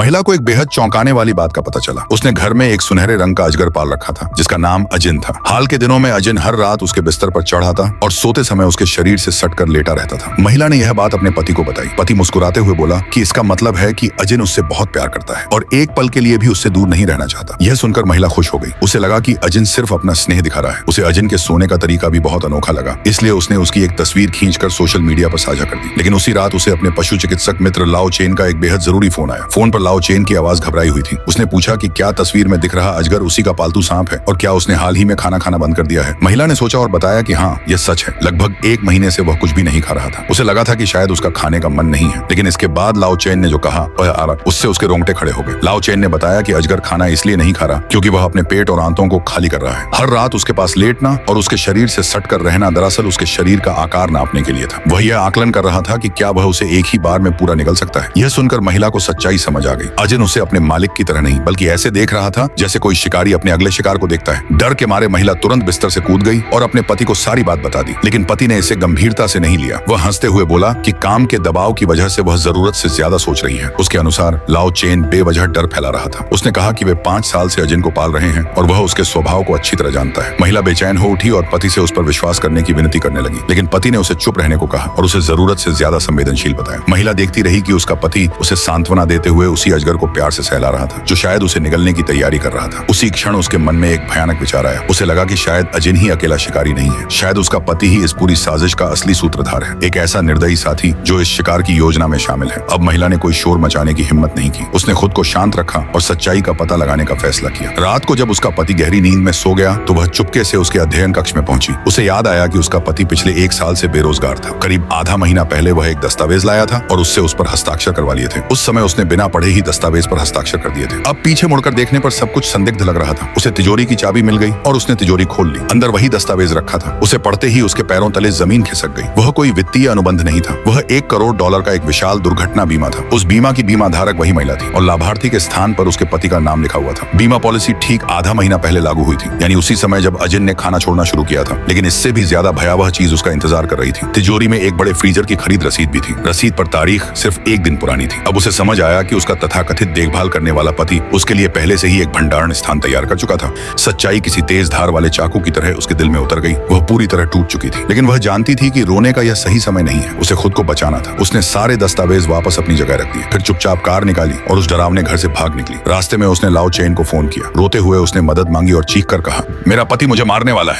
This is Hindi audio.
महिला को एक बेहद चौंकाने वाली बात का पता चला। उसने घर में एक सुनहरे रंग का अजगर पाल रखा था जिसका नाम अजिन था। हाल के दिनों में अजिन हर रात उसके बिस्तर पर चढ़ आता और सोते समय उसके शरीर से सटकर लेटा रहता था। महिला ने यह बात अपने पति को बताई। पति मुस्कुराते हुए बोला कि इसका मतलब है कि अजिन उससे बहुत प्यार करता है और एक पल के लिए भी उससे दूर नहीं रहना चाहता। यह सुनकर महिला खुश हो गई। उसे लगा कि अजिन सिर्फ अपना स्नेह दिखा रहा है। उसे अजिन के सोने का तरीका भी बहुत अनोखा लगा, इसलिए उसने उसकी एक तस्वीर खींचकर सोशल मीडिया पर साझा कर दी। लेकिन उसी रात उसे अपने पशु चिकित्सक मित्र लाओ चेन का एक बेहद जरूरी फोन आया। फोन पर लाओ चेन की आवाज घबराई हुई थी। उसने पूछा कि क्या तस्वीर में दिख रहा अजगर उसी का पालतू सांप है और क्या उसने हाल ही में खाना खाना बंद कर दिया है। महिला ने सोचा और बताया कि हाँ, यह सच है। लगभग 1 महीने से वह कुछ भी नहीं खा रहा था। उसे लगा था कि शायद उसका खाने का मन नहीं है, लेकिन इसके बाद लाओ चेन ने जो कहा उससे उसके रोंगटे खड़े हो गए। लाओ चेन ने बताया कि अजगर खाना इसलिए नहीं खा रहा क्योंकि वह अपने पेट और आंतों को खाली कर रहा है। हर रात उसके पास लेटना और उसके शरीर से सटकर रहना दरअसल उसके शरीर का आकार नापने के लिए था। वह यह आकलन कर रहा था कि क्या वह उसे एक ही बार में पूरा निगल सकता है। यह सुनकर महिला को सच्चाई समझ आ गई। अजिन उसे अपने मालिक की तरह नहीं बल्कि ऐसे देख रहा था जैसे कोई शिकारी अपने अगले शिकार को देखता है। डर के मारे महिला तुरंत बिस्तर से कूद गई और अपने पति को सारी बात बता दी। लेकिन पति ने इसे गंभीरता से नहीं लिया। वह हंसते हुए बोला कि काम के दबाव की वजह से वह जरूरत से ज्यादा सोच रही है। उसके अनुसार लाओ चेन बेवजह डर फैला रहा था। उसने कहा कि वे 5 साल से अजिन को पाल रहे हैं और वह उसके स्वभाव को अच्छी तरह जानता है। महिला बेचैन हो उठी और पति से उस पर विश्वास करने की विनती करने लगी, लेकिन पति ने उसे चुप रहने को कहा और उसे जरूरत से ज्यादा संवेदनशील बताया। महिला देखती रही कि उसका पति उसे सांत्वना देते हुए उसी अजगर को प्यार से सहला रहा था जो शायद उसे निगलने की तैयारी कर रहा था। उसी क्षण उसके मन में एक भयानक विचार आया। उसे लगा कि शायद अजिन ही अकेला शिकारी नहीं है, शायद उसका पति ही इस पूरी साजिश का असली सूत्रधार है, एक ऐसा निर्दयी साथी जो इस शिकार की योजना में शामिल है। अब महिला ने कोई शोर मचाने की हिम्मत नहीं की। उसने खुद को शांत रखा और सच्चाई का पता लगाने का फैसला किया। रात को जब उसका पति गहरी नींद में सो गया तो वह चुपके से उसके अध्ययन कक्ष में पहुंची। उसे याद आया कि उसका पति पिछले 1 साल से बेरोजगार था। करीब आधा महीना पहले वह एक दस्तावेज लाया था और उससे उस पर हस्ताक्षर करवा लिए थे। उस समय उसने बिना पढ़े ही दस्तावेज पर हस्ताक्षर कर दिए थे। अब पीछे मुड़कर देखने पर सब कुछ संदिग्ध लग रहा था। उसे तिजोरी की चाबी मिल गई और उसने तिजोरी खोल ली। अंदर वही दस्तावेज रखा था। उसे पढ़ते ही उसके पैरों तले जमीन खिसक गई। वह कोई वित्तीय अनुबंध नहीं था, वह $1 करोड़ का एक विशाल दुर्घटना बीमा था। उस बीमा की बीमा धारक वही महिला थी और लाभार्थी के स्थान पर उसके पति का नाम लिखा हुआ था। बीमा पॉलिसी ठीक आधा महीना पहले लागू हुई थी, यानी उसी समय जब अजिन ने खाना छोड़ना शुरू किया था। लेकिन इससे भी ज्यादा भयावह चीज उसका इंतजार कर रही थी। तिजोरी में एक बड़े फ्रीजर की खरीद रसीद भी थी। रसीद पर तारीख सिर्फ 1 दिन पुरानी थी। अब उसे समझ आया कि उसका तथाकथित देखभाल करने वाला पति उसके लिए पहले से ही एक भंडारण स्थान तैयार कर चुका था। सच्चाई किसी तेज धार वाले चाकू की तरह उसके दिल में उतर गई। वह पूरी तरह टूट चुकी थी, लेकिन वह जानती थी कि रोने का यह सही समय नहीं है। उसे खुद को बचाना था। उसने सारे दस्तावेज वापस अपनी जगह रख दिए, फिर चुपचाप कार निकाली और उस डरावने घर से भाग निकली। रास्ते में उसने लाओ चेन को फोन किया। रोते हुए उसने मदद मांगी और चीख कर कहा, मेरा पति मुझे मारने वाला है।